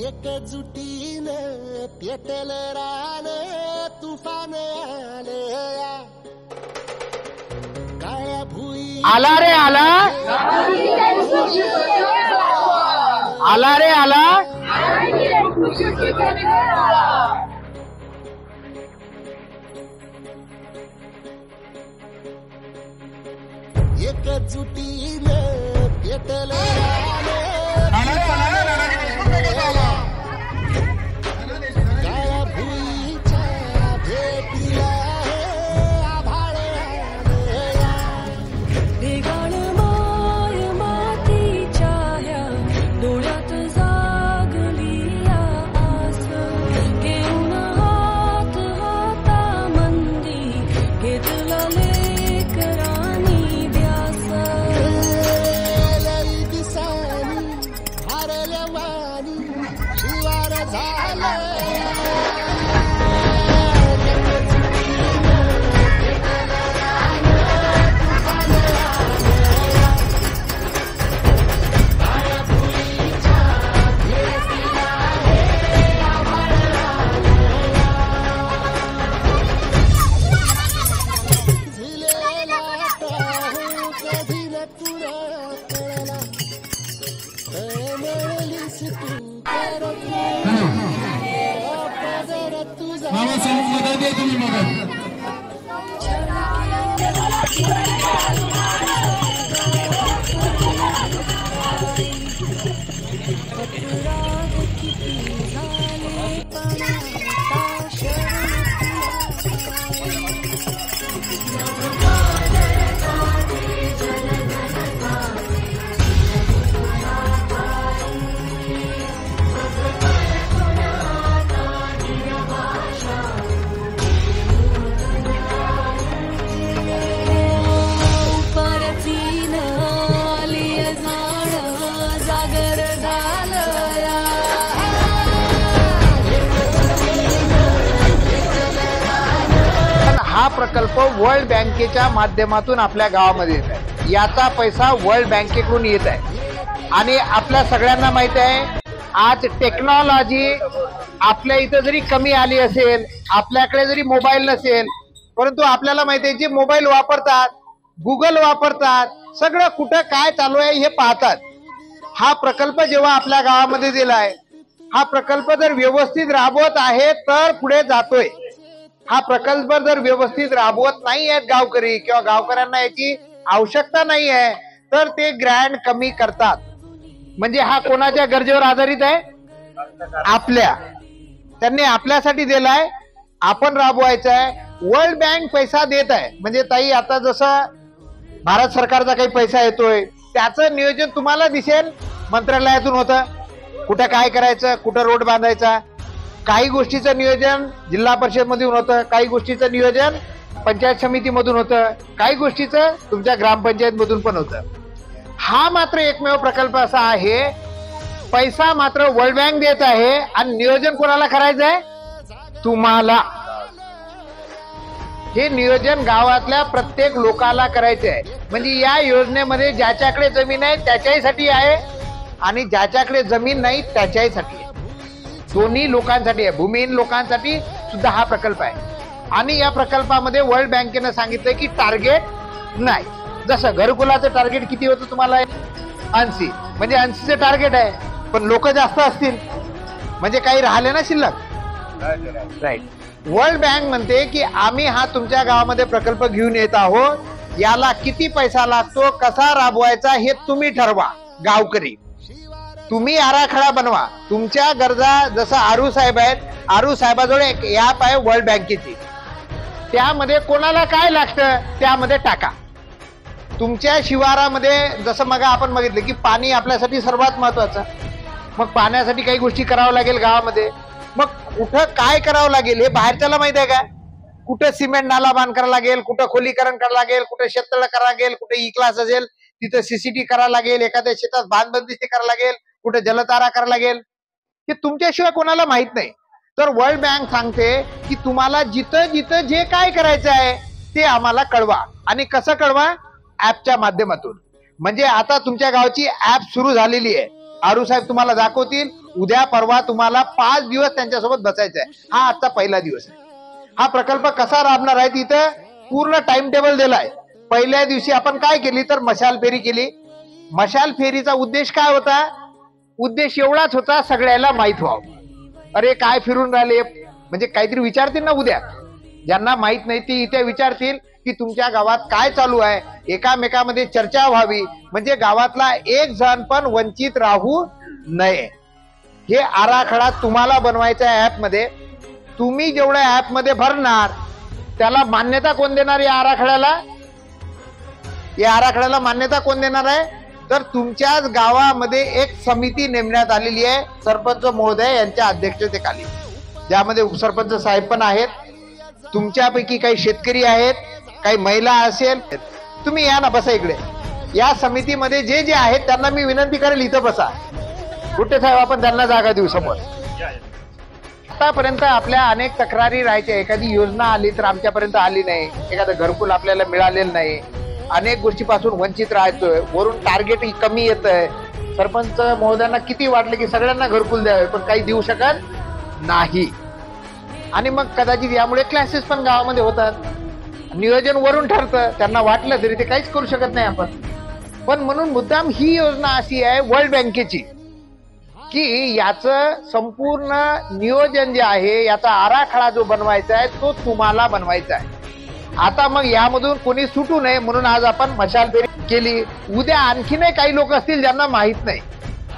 एकजुटीनं पेटल रान तुफान आलं काळ्या भुई आला रे आला आला रे आला एकजुटीनं पेटल रान काळ्या भुईच्या भेटीला आभाळ ढेगाळ माय मातीच्या ह्या डोळ्यात जागली आस घेऊन हात हातामंदी घेतला लेकरांनी ध्यास लई दिसानी भारल्या वाणी शिवार झालं कधी न तुला कळला मिळलीस तू पदर तुझा राग किती झाले पाण्याचा परतीन आली झाड जागर झालं हा प्रकल्प वर्ल्ड बँकेच्या माध्यमातून आपल्या गावामध्ये येत आहे. याचा पैसा वर्ल्ड बँकेकडून येत आहे आणि आपल्या सगळ्यांना माहित आहे आज टेक्नॉलॉजी आपल्या इथं जरी कमी आली असेल, आपल्याकडे जरी मोबाईल नसेल, परंतु आपल्याला माहिती आहे जे मोबाईल वापरतात, गुगल वापरतात, सगळं कुठं काय चालू आहे हे पाहतात. हा प्रकल्प जेव्हा आपल्या गावामध्ये दिलाय, हा प्रकल्प जर व्यवस्थित राबवत आहे तर पुढे जातोय. हा प्रकल्प जर व्यवस्थित राबवत नाही आहेत गावकरी किंवा गावकऱ्यांना याची आवश्यकता नाही आहे तर ते ग्रँड कमी करतात. म्हणजे हा कोणाच्या गरजेवर आधारित आहे? आपल्या. त्यांनी आपल्यासाठी दिलाय, आपण राबवायचं आहे. वर्ल्ड बँक पैसा देत आहे. म्हणजे ताई आता जसं भारत सरकारचा काही पैसा येतोय त्याचं नियोजन तुम्हाला दिसेल मंत्रालयातून होतं. कुठं काय करायचं, कुठं रोड बांधायचा, काही गोष्टीचं नियोजन जिल्हा परिषद मधून होतं, काही गोष्टीचं नियोजन पंचायत समितीमधून होतं, काही गोष्टीचं तुमच्या ग्रामपंचायत मधून पण होतं. हा मात्र एकमेव प्रकल्प असा आहे पैसा मात्र वर्ल्ड बँक देत आहे आणि नियोजन कोणाला करायचं आहे? तुम्हाला. हे नियोजन गावातल्या प्रत्येक लोकाला करायचे आहे. म्हणजे या योजनेमध्ये ज्याच्याकडे जमीन आहे त्याच्यासाठी आहे आणि ज्याच्याकडे जमीन नाही त्याच्यासाठी आहे. दोन्ही लोकांसाठी आहे. भूमिहीन लोकांसाठी सुद्धा हा प्रकल्प आहे. आणि या प्रकल्पामध्ये वर्ल्ड बँकेनं सांगितलंय की टार्गेट नाही. जसं घरकुलाचं टार्गेट किती होतं तुम्हाला? 80. म्हणजे 80चं टार्गेट आहे, पण लोक जास्त असतील म्हणजे काही राहिले ना शिल्लक. राईट. वर्ल्ड बँक म्हणते की आम्ही हा तुमच्या गावामध्ये प्रकल्प घेऊन येत आहोत, याला किती पैसा लागतो, कसा राबवायचा हे तुम्ही ठरवा. गावकरी तुम्ही आराखडा बनवा. तुमच्या गरजा, जसं आरू साहेब आहेत, आरू साहेबाजवळ एक ऍप आहे वर्ल्ड बँकेची, त्यामध्ये कोणाला काय लागतं त्यामध्ये टाका. तुमच्या शिवारामध्ये जसं मग आपण बघितलं की पाणी आपल्यासाठी सर्वात महत्वाचं, मग पाण्यासाठी काही गोष्टी करावं लागेल गावामध्ये. मग कुठं काय करावं लागेल हे बाहेरच्याला माहित आहे का? कुठं सिमेंट नाला बांध करावं लागेल, कुठं खोलीकरण करावं लागेल, कुठं शेततळ करावं लागेल, कुठे ई क्लास असेल तिथं सीसीटी करावं लागेल, एखाद्या शेतात बांधबंदिस्ती करावं लागेल, कुठे जलतारा करावं लागेल, हे तुमच्याशिवाय कोणाला माहित नाही. तर वर्ल्ड बँक सांगते की तुम्हाला जिथं जिथं जे काय करायचं आहे ते आम्हाला कळवा. आणि कसं कळवा? ऍपच्या माध्यमातून. म्हणजे आता तुमच्या गावची ऍप सुरू झालेली आहे. आरू साहेब तुम्हाला दाखवतील. उद्या परवा तुम्हाला 5 दिवस त्यांच्यासोबत बसायचं आहे. हा आजचा पहिला दिवस आहे. हा प्रकल्प कसा राबणार आहे तिथं पूर्ण टाइम टेबल दिलाय. पहिल्या दिवशी आपण काय केली तर मशाल फेरी केली. मशाल फेरीचा उद्देश काय होता? उद्देश एवढाच होता, सगळ्याला माहित व्हावं. अरे काय फिरून राहिले, म्हणजे काहीतरी विचारतील ना उद्या. ज्यांना माहित नाही ते इथे विचारतील की तुमच्या गावात काय चालू आहे. एकामेकामध्ये चर्चा व्हावी, म्हणजे गावातला एक जण पण वंचित राहू नये. हे आराखडा तुम्हाला बनवायचा आहे ऍप मध्ये. तुम्ही जेवढ्या ऍप मध्ये भरणार त्याला मान्यता कोण देणार? या आराखड्याला मान्यता कोण देणार आहे? तर तुमच्याच गावामध्ये एक समिती नेमण्यात आलेली आहे सरपंच महोदय यांच्या अध्यक्षतेखाली, ज्यामध्ये उपसरपंच साहेब पण आहेत. तुमच्यापैकी काही शेतकरी आहेत, काही महिला असेल. तुम्ही या ना, बसा इकडे. या समितीमध्ये जे जे आहेत त्यांना मी विनंती करेल इथं बसा. कुठे साहेब आपण त्यांना जागा देऊ समोर. आतापर्यंत आपल्या अनेक तक्रारी राहायच्या. एखादी योजना आली तर आमच्यापर्यंत आली नाही, एखादं घरकुल आपल्याला मिळालेलं नाही, अनेक गोष्टीपासून वंचित राहतोय, वरून टार्गेट कमी येत आहे. सरपंच महोदयांना किती वाटलं की सगळ्यांना घरकुल द्यावे, पण काही देऊ शकत नाही. आणि मग कदाचित यामुळे क्लासेस पण गावामध्ये होतात. नियोजन वरून ठरतं, त्यांना वाटलं तरी ते काहीच करू शकत नाही आपण. पण म्हणून मुद्दाम ही योजना अशी आहे वर्ल्ड बँकेची की याचं संपूर्ण नियोजन जे आहे, याचा आराखडा जो बनवायचा आहे तो तुम्हाला बनवायचा आहे. आता मग यामधून कोणी सुटू नये म्हणून आज आपण मशाल फेरी केली. उद्या आणखीनही काही लोक असतील ज्यांना माहित नाही,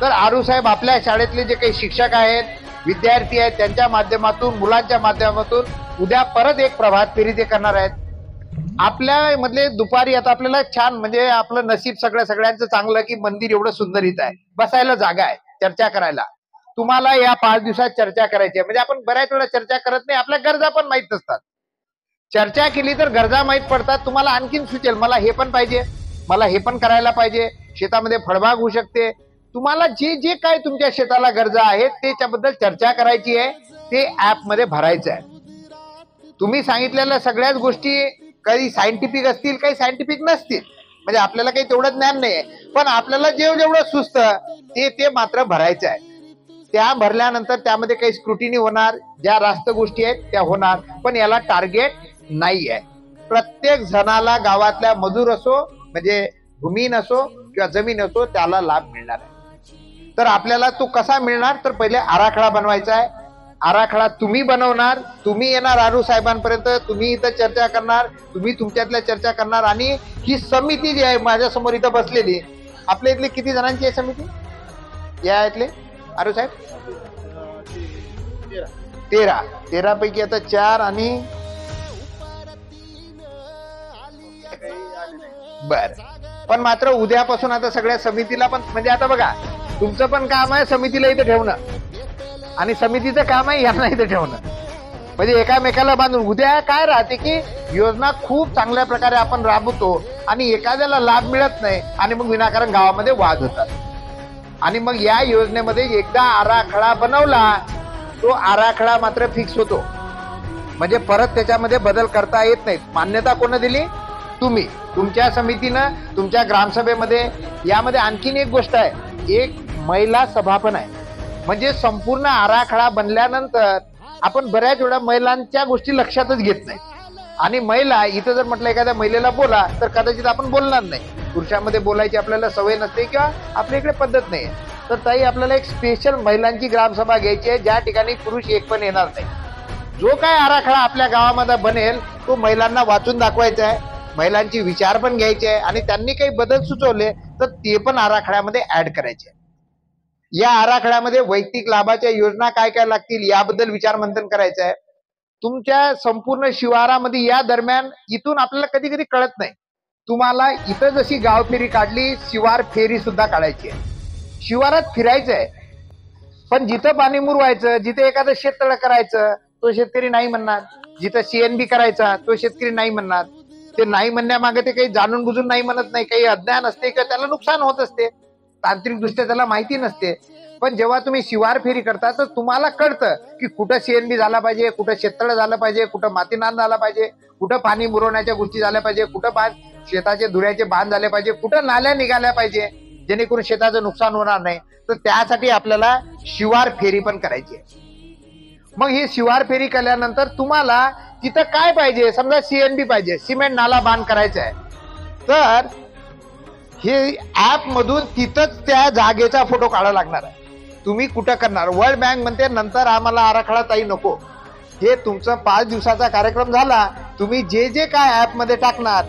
तर आरू साहेब आपल्या शाळेतले जे काही शिक्षक आहेत, विद्यार्थी आहेत, त्यांच्या माध्यमातून, मुलांच्या माध्यमातून उद्या परत एक प्रभात फेरी ते करणार आहेत. आपल्या मधले दुपारी आता आपल्याला छान, म्हणजे आपलं नशीब सगळ्यांचं चांगलं की मंदिर एवढं सुंदर इथं आहे, बसायला जागा आहे, चर्चा करायला. तुम्हाला या 5 दिवसात चर्चा करायची आहे. म्हणजे आपण बऱ्याच वेळा चर्चा करत नाही, आपल्या गरजा पण माहित नसतात. चर्चा केली तर गरजा माहित पडतात. तुम्हाला आणखीन सुचेल, मला हे पण पाहिजे, मला हे पण करायला पाहिजे, शेतामध्ये फळबाग होऊ शकते. तुम्हाला जे जे काय तुमच्या शेताला गरजा आहेत त्याच्याबद्दल चर्चा करायची आहे, ते ऍप मध्ये भरायचं आहे. तुम्ही सांगितलेल्या सगळ्याच गोष्टी काही सायंटिफिक असतील, काही सायंटिफिक नसतील, म्हणजे आपल्याला काही तेवढं ज्ञान नाहीये, पण आपल्याला जेवढं सुचतं ते मात्र भरायचं आहे. त्या भरल्यानंतर त्यामध्ये काही स्क्रुटिनी होणार, ज्या रास्त गोष्टी आहेत त्या होणार, पण याला टार्गेट नाही आहे. प्रत्येक जणाला गावातल्या मजूर असो, म्हणजे भूमीन असो किंवा जमीन असो, त्याला लाभ मिळणार आहे. तर आपल्याला तो कसा मिळणार? तर पहिले आराखडा बनवायचा आहे. आराखडा तुम्ही बनवणार, तुम्ही येणार आरू साहेबांपर्यंत, तुम्ही इथं चर्चा करणार, तुम्ही तुमच्यातल्या चर्चा करणार. आणि ही समिती जी आहे माझ्यासमोर इथं बसलेली, आपल्या इथली किती जणांची आहे समिती? या इथले आरू साहेब 13 पैकी आता 4 आणि बर. पण मात्र उद्यापासून आता सगळ्या समितीला पण, म्हणजे आता बघा तुमचं पण काम आहे समितीला इथं ठेवणं, आणि समितीचं काम आहे यांना इथं ठेवणं, म्हणजे एकामेकाला बांधून. उद्या काय राहते की योजना खूप चांगल्या प्रकारे आपण राबवतो आणि एखाद्याला लाभ मिळत नाही, आणि मग विनाकारण गावामध्ये वाद होतात. आणि मग या योजनेमध्ये एकदा आराखडा बनवला, तो आराखडा मात्र फिक्स होतो, म्हणजे परत त्याच्यामध्ये बदल करता येत नाहीत. मान्यता कोण दिली? तुम्ही, तुमच्या समितीनं, तुमच्या ग्रामसभेमध्ये. यामध्ये आणखीन एक गोष्ट आहे, एक महिला सभा पण आहे. म्हणजे संपूर्ण आराखडा बनल्यानंतर आपण बऱ्याच वेळा महिलांच्या गोष्टी लक्षातच घेत नाही. आणि महिला इथं जर म्हटलं एखाद्या महिलेला बोला, तर कदाचित आपण बोलणार नाही. पुरुषांमध्ये बोलायची आपल्याला सवय नसते किंवा आपल्या इकडे पद्धत नाही. तर ताई आपल्याला एक स्पेशल महिलांची ग्रामसभा घ्यायची आहे, ज्या ठिकाणी पुरुष एक पण येणार नाही. जो काय आराखडा आपल्या गावामध्ये बनेल तो महिलांना वाचून दाखवायचा आहे, महिलांची विचार पण घ्यायचे आहे, आणि त्यांनी काही बदल सुचवले तर ते पण आराखड्यामध्ये ऍड करायचे. या आराखड्यामध्ये वैयक्तिक लाभाच्या योजना काय काय लागतील याबद्दल विचार मंथन करायचं आहे. तुमच्या संपूर्ण शिवारामध्ये या दरम्यान इथून आपल्याला कधी कधी कळत नाही, तुम्हाला इथं जशी गाव फेरी काढली, शिवार फेरी सुद्धा काढायची आहे. शिवारात फिरायचं आहे, पण जिथं पाणी मुरवायचं, जिथे एखादं शेततळं करायचं तो शेतकरी नाही म्हणणार, जिथं CNB करायचा तो शेतकरी नाही म्हणणार. ते नाही म्हणण्यामागे ते काही जाणून बुजून नाही म्हणत नाही, काही अज्ञान असते किंवा त्याला नुकसान होत असते, तांत्रिक दृष्ट्या त्याला माहिती नसते. पण जेव्हा तुम्ही शिवार फेरी करता तर तुम्हाला कळतं की कुठं CNB झाला पाहिजे, कुठं शेततळं झालं पाहिजे, कुठं मातीनान झाला पाहिजे, कुठं पाणी मुरवण्याच्या गोष्टी झाल्या पाहिजे, कुठं शेताचे धुऱ्याचे बांध झाले पाहिजे, कुठं नाल्या निघाल्या पाहिजे. जेणेकरून शेताचं नुकसान होणार नाही. तर त्यासाठी आपल्याला शिवार फेरी पण करायची आहे. मग ही शिवार फेरी केल्यानंतर तुम्हाला तिथं काय पाहिजे, समजा CNB पाहिजे, सिमेंट नाला बांध करायचा आहे, तर हे ऍप मधून तिथंच त्या जागेचा फोटो काढावा लागणार आहे. तुम्ही कुठं करणार? वर्ल्ड बँक म्हणते नंतर आम्हाला आराखडा ताई नको, हे तुमचं 5 दिवसाचा कार्यक्रम झाला, तुम्ही जे जे काय ऍप मध्ये टाकणार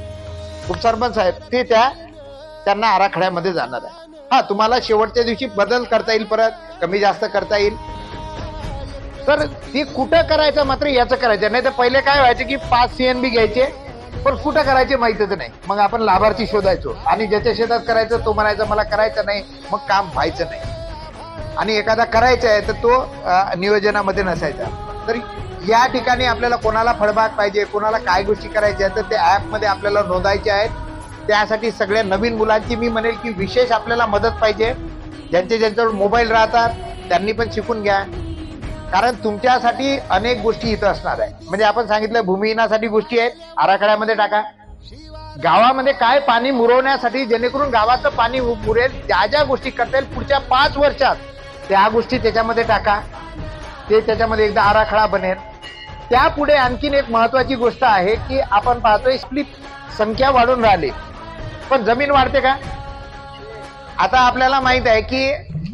उपसरपंच साहेब ते त्यांना आराखड्यामध्ये जाणार आहे. हा, तुम्हाला शेवटच्या दिवशी बदल करता येईल, परत कमी जास्त करता येईल. तर ती कुठं करायचं मात्र याचं करायचं नाही. तर पहिले काय व्हायचं की 5 CNB घ्यायचे, पण कुठं करायचे माहितच नाही. मग आपण लाभार्थी शोधायचो आणि ज्याच्या शेतात करायचं तो म्हणायचं मला करायचं नाही, मग काम व्हायचं नाही. आणि एखादा करायचा आहे तर तो नियोजनामध्ये नसायचा. तर या ठिकाणी आपल्याला कोणाला फळबाग पाहिजे, कोणाला काय गोष्टी करायच्या आहेत तर त्या ऍपमध्ये आपल्याला नोंदायच्या आहेत. त्यासाठी सगळ्या नवीन मुलांची मी म्हणेल की विशेष आपल्याला मदत पाहिजे. ज्यांच्यावर मोबाईल राहतात त्यांनी पण शिकून घ्या, कारण तुमच्यासाठी अनेक गोष्टी इथं असणार आहे. म्हणजे आपण सांगितलं भूमिहीनासाठी गोष्टी आहेत, आराखड्यामध्ये टाका. गावामध्ये काय पाणी मुरवण्यासाठी जेणेकरून गावाचं पाणी मुरेल, त्या ज्या गोष्टी करता येईल पुढच्या 5 वर्षात त्या गोष्टी त्याच्यामध्ये टाका. ते त्याच्यामध्ये एकदा आराखडा बनेल. त्यापुढे आणखीन एक महत्वाची गोष्ट आहे की आपण पाहतोय आपली संख्या वाढून राहिली, पण जमीन वाढते का? आता आपल्याला माहित आहे की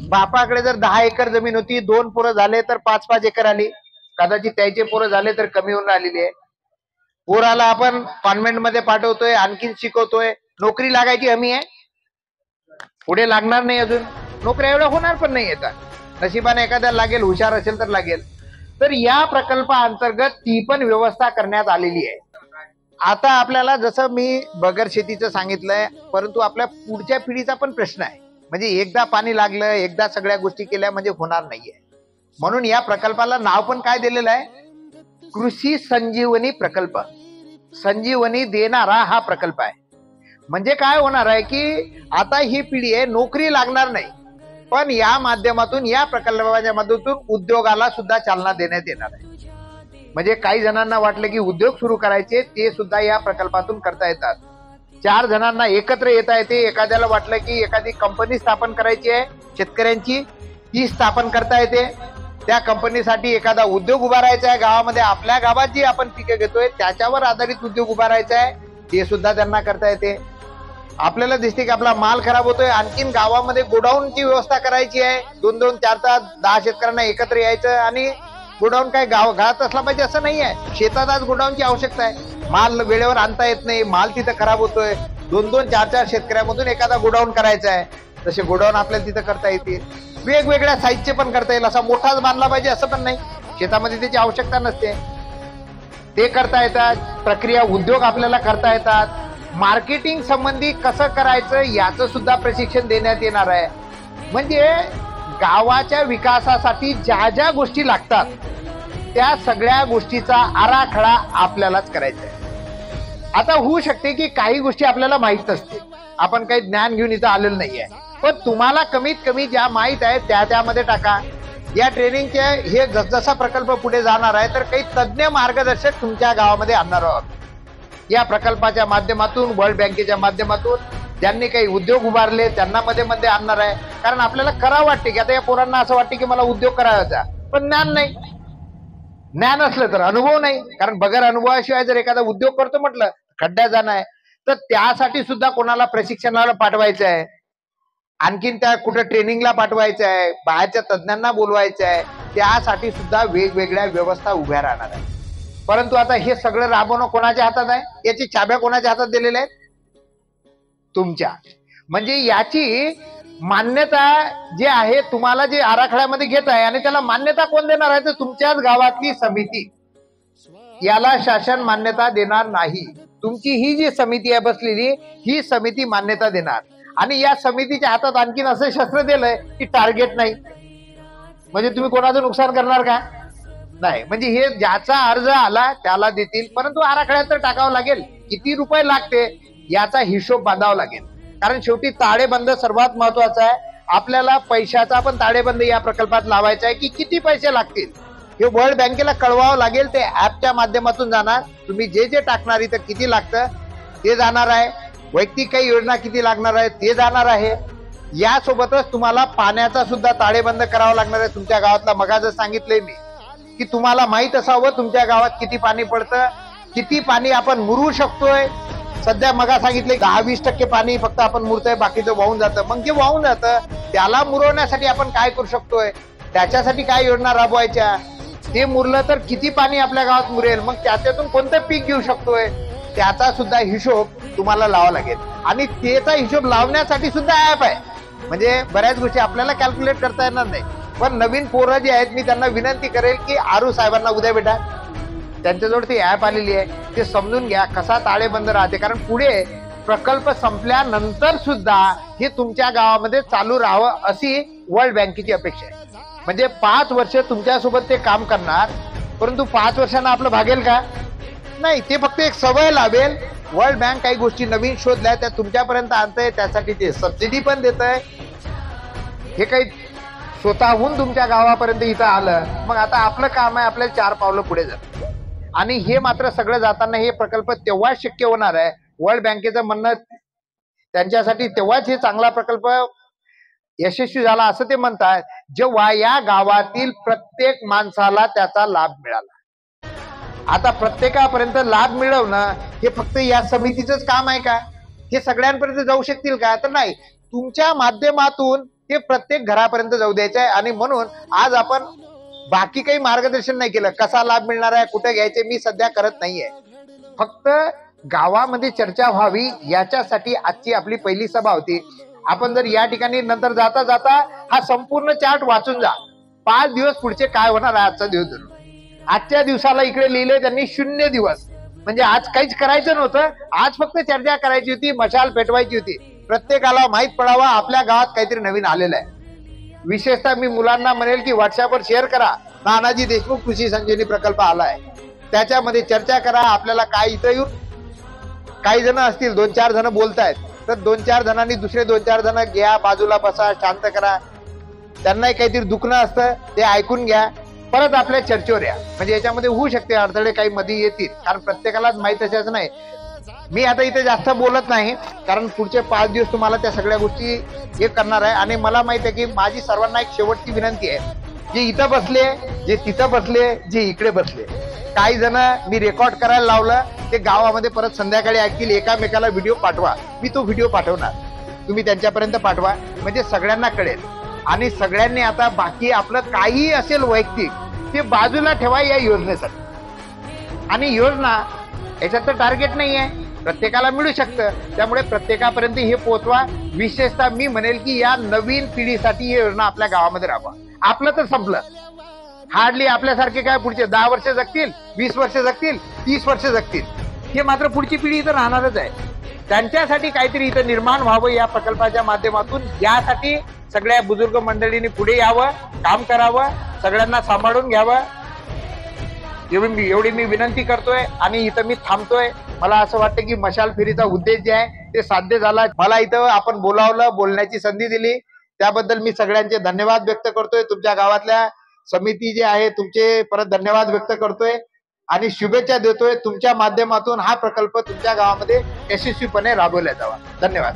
बापाकडे जर 10 एकर जमीन होती, 2 पोरं झाले तर 5-5 एकर आली. कदाचित त्याचे पोरं झाले तर कमी होऊन राहिलेली आहे. पोराला आपण कॉन्व्हेंट मध्ये पाठवतोय, आणखीन शिकवतोय, नोकरी लागायची हमी आहे, पुढे लागणार नाही. अजून नोकऱ्या एवढ्या होणार पण नाही येतात. नशिबाने एखाद्याला लागेल, हुशार असेल तर लागेल. तर या प्रकल्पाअंतर्गत ती पण व्यवस्था करण्यात आलेली आहे. आता आपल्याला जसं मी बगर शेतीचं सांगितलंय, परंतु आपल्या पुढच्या पिढीचा पण प्रश्न आहे. म्हणजे एकदा पाणी लागलं, एकदा सगळ्या गोष्टी केल्या म्हणजे होणार नाहीये. म्हणून या प्रकल्पाला नाव पण काय दिलेलं आहे? कृषी संजीवनी प्रकल्प. संजीवनी देणारा हा प्रकल्प आहे. म्हणजे काय होणार आहे की आता ही पिढी आहे, नोकरी लागणार नाही, पण या माध्यमातून, या प्रकल्पाच्या माध्यमातून उद्योगाला सुद्धा चालना देण्यात येणार आहे. म्हणजे काही जणांना वाटलं की उद्योग सुरू करायचे, ते सुद्धा या प्रकल्पातून करता येतात. 4 जणांना एकत्र येता येते. एखाद्याला वाटलं की एखादी कंपनी स्थापन करायची आहे शेतकऱ्यांची, ती स्थापन करता येते. त्या कंपनीसाठी एखादा उद्योग उभारायचा आहे गावामध्ये, आपल्या गावात जी आपण पिके घेतोय त्याच्यावर आधारित उद्योग उभारायचा आहे, ते सुद्धा त्यांना करता येते. आपल्याला दिसते की आपला माल खराब होतोय, आणखीन गावामध्ये गोडाऊनची व्यवस्था करायची आहे. 2-2, 4-4, 10 शेतकऱ्यांना एकत्र यायचं. आणि गोडाऊन काय घात असला पाहिजे असं नाही आहे. शेतात आज गोडाऊनची आवश्यकता आहे. माल वेळेवर आणता येत नाही, माल तिथं खराब होतोय. 2-2, 4-4 शेतकऱ्यांमधून एखादा गोडाऊन करायचा आहे, तसे गोडाऊन आपल्याला तिथं करता येतील. वेगवेगळ्या साईजचे पण करता येईल. असा मोठाच बांधला पाहिजे असं पण नाही, शेतामध्ये त्याची आवश्यकता नसते, ते करता येतात. प्रक्रिया उद्योग आपल्याला करता येतात. मार्केटिंग संबंधी कसं करायचं याचं सुद्धा प्रशिक्षण देण्यात येणार आहे. म्हणजे गावाच्या विकासासाठी ज्या ज्या गोष्टी लागतात त्या सगळ्या गोष्टीचा आराखडा आपल्यालाच करायचा आहे. आता होऊ शकते की काही गोष्टी आपल्याला माहित असतील, आपण काही ज्ञान घेऊन इथं आलेलं नाहीये, पण तुम्हाला कमीत कमी ज्या माहित आहे त्यामध्ये टाका. या ट्रेनिंगचे हे जसजसा प्रकल्प पुढे जाणार आहे तर काही तज्ञ मार्गदर्शक तुमच्या गावामध्ये आणणार आहोत. या प्रकल्पाच्या माध्यमातून, वर्ल्ड बँकेच्या माध्यमातून ज्यांनी काही उद्योग उभारले त्यांना मध्ये मध्ये आणणार आहे. कारण आपल्याला करावं वाटते की आता या पोरांना असं वाटते की मला उद्योग करायचा, पण ज्ञान नाही. ज्ञान असलं तर अनुभव नाही. कारण बगर अनुभवाशिवाय जर एखादा उद्योग करतो म्हटलं खड्ड्यात जाणं आहे. तर त्यासाठी सुद्धा कोणाला प्रशिक्षणाला पाठवायचं आहे, आणखीन त्या कुठं ट्रेनिंगला पाठवायचं आहे, बाहेरच्या तज्ञांना बोलवायचं आहे, त्यासाठी सुद्धा वेगवेगळ्या व्यवस्था उभ्या राहणार आहे. परंतु आता हे सगळं राबवणं कोणाच्या हातात आहे? याची चाब्या कोणाच्या हातात दिलेल्या आहेत? तुमच्या. म्हणजे याची मान्यता जी आहे, तुम्हाला जे आराखड्यामध्ये घेत आहे आणि त्याला मान्यता कोण देणार आहे? तर तुमच्याच गावातली समिती. याला शासन मान्यता देणार नाही. तुमची ही जी समिती आहे बसलेली, ही समिती मान्यता देणार. आणि या समितीच्या हातात आणखीन असं शस्त्र दिलंय की टार्गेट नाही. म्हणजे तुम्ही कोणाचं नुकसान करणार का? नाही. म्हणजे हे ज्याचा अर्ज आला त्याला देतील, परंतु आराखड्यात तर टाकावं लागेल. किती रुपये लागते याचा हिशोब बांधावा लागेल. कारण शेवटी ताळेबंद सर्वात महत्वाचा आहे. आपल्याला पैशाचा पण ताळेबंद या प्रकल्पात लावायचा आहे की किती पैसे लागतील हे वर्ल्ड बँकेला कळवावं लागेल. ते ऍपच्या माध्यमातून जाणार. तुम्ही जे जे टाकणार इथं किती लागतं ते जाणार आहे. वैयक्तिक काही योजना किती लागणार आहे ते जाणार आहे. यासोबतच तुम्हाला पाण्याचा सुद्धा ताळेबंद करावा लागणार आहे तुमच्या गावातला. मगाच सांगितलंय मी की तुम्हाला माहित असावं तुमच्या गावात किती पाणी पडतं, किती पाणी आपण मुरू शकतोय. सध्या मगा सांगितले 10-20% पाणी फक्त आपण मुरतोय, बाकीचं वाहून जातं. मग जे वाहून जातं त्याला मुरवण्यासाठी आपण काय करू शकतोय, त्याच्यासाठी काय योजना राबवायच्या, ते मुरलं तर किती पाणी आपल्या गावात मुरेल, मग त्याच्यातून कोणतं पीक घेऊ शकतोय, त्याचा सुद्धा हिशोब तुम्हाला लावावा लागेल. आणि त्याचा हिशोब लावण्यासाठी सुद्धा ऍप आहे. म्हणजे बऱ्याच गोष्टी आपल्याला कॅल्क्युलेट करता येणार नाही, पण नवीन पोरं जे आहेत मी त्यांना विनंती करेल की आरू साहेबांना उद्या भेटा, त्यांच्याजवळ ती ऍप आलेली आहे, ते समजून घ्या कसा ताळेबंद राहते. कारण पुढे प्रकल्प संपल्यानंतर सुद्धा हे तुमच्या गावामध्ये चालू राहावं अशी वर्ल्ड बँकेची अपेक्षा आहे. म्हणजे 5 वर्ष तुमच्यासोबत ते काम करणार, परंतु 5 वर्षांना आपलं भागेल का? नाही, ते फक्त एक सवय लावेल. वर्ल्ड बँक काही गोष्टी नवीन शोधल्या त्या तुमच्यापर्यंत आणतंय, त्यासाठी ते सबसिडी पण देत आहे. हे काही स्वतःहून तुमच्या गावापर्यंत इथं आलं, मग आता आपलं काम आहे आपल्याला 4 पावलं पुढे जात. आणि हे मात्र सगळं जाताना हे प्रकल्प तेव्हाच शक्य होणार आहे. वर्ल्ड बँकेचं म्हणणं त्यांच्यासाठी तेव्हाच हे चांगला प्रकल्प यशस्वी झाला असं ते म्हणतात जेव्हा या गावातील प्रत्येक माणसाला त्याचा लाभ मिळाला. आता प्रत्येकापर्यंत लाभ मिळवणं हे फक्त या समितीचंच काम आहे का? हे सगळ्यांपर्यंत जाऊ शकतील का? तर नाही, तुमच्या माध्यमातून ते प्रत्येक घरापर्यंत जाऊ द्यायचं आहे. आणि म्हणून आज आपण बाकी काही मार्गदर्शन नाही केलं, कसा लाभ मिळणार आहे, कुठे घ्यायचे, मी सध्या करत नाहीये. फक्त गावामध्ये चर्चा व्हावी याच्यासाठी आजची आपली पहिली सभा होती. आपण जर या ठिकाणी नंतर जाता जाता हा संपूर्ण चार्ट वाचून जा, 5 दिवस पुढचे काय होणार आहे आजचा दिवस धरून. आजच्या दिवसाला इकडे लिहिले त्यांनी 0 दिवस, म्हणजे आज काहीच करायचं नव्हतं, आज फक्त चर्चा करायची होती, मशाल पेटवायची होती, प्रत्येकाला माहित पडावा आपल्या गावात काहीतरी नवीन आलेलं आहे. विशेषतः मी मुलांना म्हणेल की व्हॉट्सअपवर शेअर करा, नानाजी देशमुख कृषी संजीवनी प्रकल्प आलाय, त्याच्यामध्ये चर्चा करा. आपल्याला काय इथं येऊन काही जण असतील 2-4 जण बोलतायत, तर 2-4 जणांनी दुसरे 2-4 जण घ्या, बाजूला बसा, शांत करा. त्यांनाही काहीतरी दुखणं असतं ते ऐकून घ्या, परत आपल्या चर्चेवर या. म्हणजे याच्यामध्ये होऊ शकते अडथळे काही मध्ये येतील, कारण प्रत्येकालाच माहित असायचं नाही. मी आता इथे जास्त बोलत नाही, कारण पुढचे 5 दिवस तुम्हाला त्या सगळ्या गोष्टी हे करणार आहे. आणि मला माहित आहे की माझी सर्वांना एक शेवटची विनंती आहे, जे इथं बसले, जे तिथं बसले, जे इकडे बसले, काही जण मी रेकॉर्ड करायला लावलं, ते गावामध्ये परत संध्याकाळी ऐकतील, एकामेकाला व्हिडिओ पाठवा. मी तो व्हिडिओ पाठवणार, तुम्ही त्यांच्यापर्यंत पाठवा, म्हणजे सगळ्यांना कळेल. आणि सगळ्यांनी आता बाकी आपलं काही असेल वैयक्तिक ते बाजूला ठेवा या योजनेसाठी. आणि योजना याच्यात तर टार्गेट नाही आहे, प्रत्येकाला मिळू शकतं, त्यामुळे प्रत्येकापर्यंत हे पोहोचवा. विशेषतः मी म्हणेल की या नवीन पिढीसाठी ही योजना आपल्या गावामध्ये राबवा. आपलं तर संपलं, हार्डली आपल्यासारखे काय पुढचे 10 वर्ष जगतील, 20 वर्ष जगतील, 30 वर्ष जगतील, हे मात्र पुढची पिढी इथं राहणारच आहे. त्यांच्यासाठी काहीतरी इथं निर्माण व्हावं या प्रकल्पाच्या माध्यमातून. यासाठी सगळ्या बुजुर्ग मंडळींनी पुढे यावं, काम करावं, सगळ्यांना सांभाळून घ्यावं, एवढी मी विनंती करतोय. आणि इथं मी थांबतोय. मला असं वाटतं की मशाल फेरीचा उद्देश जे आहे ते साध्य झाला. मला इथं आपण बोलावलं, बोलण्याची संधी दिली, त्याबद्दल मी सगळ्यांचे धन्यवाद व्यक्त करतोय. तुमच्या गावातल्या समिती जे आहे तुमचे परत धन्यवाद व्यक्त करतोय आणि शुभेच्छा देतोय. तुमच्या माध्यमातून हा प्रकल्प तुमच्या गावामध्ये यशस्वीपणे राबवला जावा. धन्यवाद.